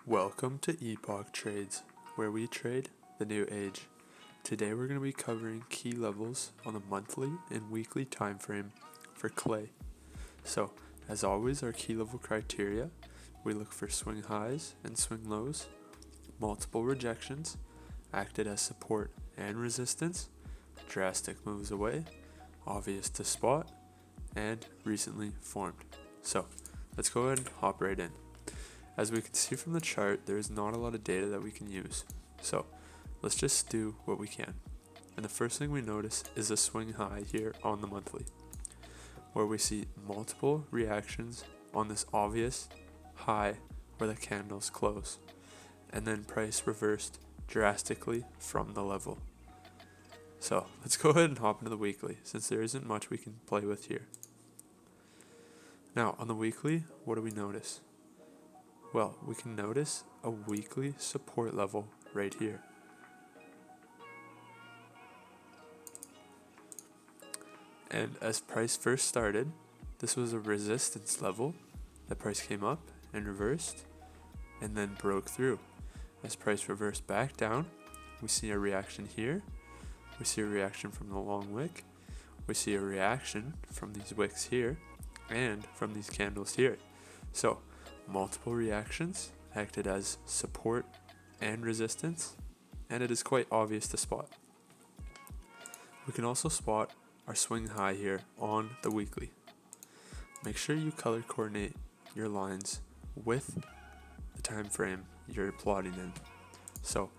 Welcome to Epoch Trades, where we trade the new age. Today we're going to be covering key levels on the monthly and weekly time frame for KLAY. So, as always, our key level criteria, we look for swing highs and swing lows, multiple rejections, acted as support and resistance, drastic moves away, obvious to spot, and recently formed. So, let's go ahead and hop right in. As we can see from the chart, there is not a lot of data that we can use. So let's just do what we can. And the first thing we notice is a swing high here on the monthly, where we see multiple reactions on this obvious high where the candles close, and then price reversed drastically from the level. So let's go ahead and hop into the weekly, since there isn't much we can play with here. Now on the weekly, what do we notice? Well, we can notice a weekly support level right here. And as price first started, this was a resistance level. The price came up and reversed and then broke through. As price reversed back down, we see a reaction here. We see a reaction from the long wick. We see a reaction from these wicks here and from these candles here. So multiple reactions acted as support and resistance, and it is quite obvious to spot. We can also spot our swing high here on the weekly. Make sure you color coordinate your lines with the time frame you're plotting in. So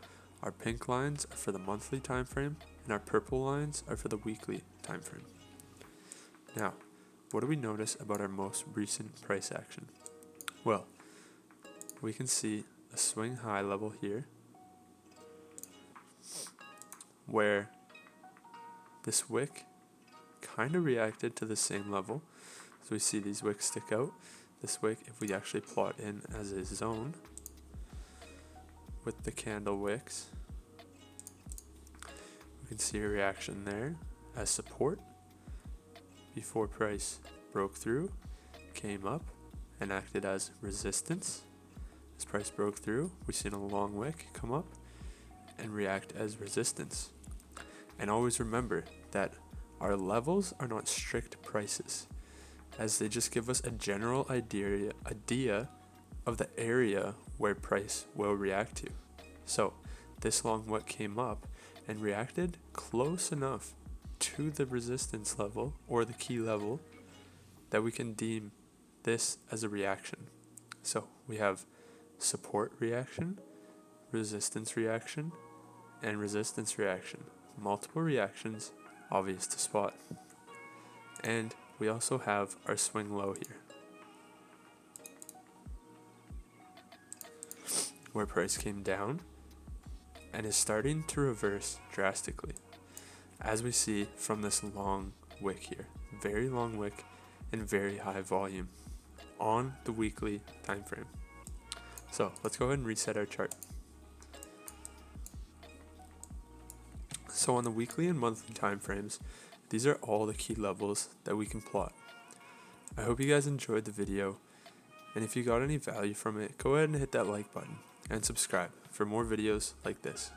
our pink lines are for the monthly time frame and our purple lines are for the weekly time frame. Now, what do we notice about our most recent price action? Well, we can see a swing high level here where this wick kind of reacted to the same level. So we see these wicks stick out. This wick, if we actually plot in as a zone with the candle wicks, we can see a reaction there as support before price broke through, came up, and acted as resistance. As price broke through, we've seen a long wick come up and react as resistance. And always remember that our levels are not strict prices, as they just give us a general idea of the area where price will react to. So this long wick came up and reacted close enough to the resistance level or the key level that we can deem this as a reaction. So we have support reaction, resistance reaction, and resistance reaction. Multiple reactions, obvious to spot. And we also have our swing low here, where price came down and is starting to reverse drastically, as we see from this long wick here. Very long wick and very high volume on the weekly time frame. So let's go ahead and reset our chart. So on the weekly and monthly time frames, these are all the key levels that we can plot. I hope you guys enjoyed the video, and if you got any value from it, go ahead and hit that like button and subscribe for more videos like this.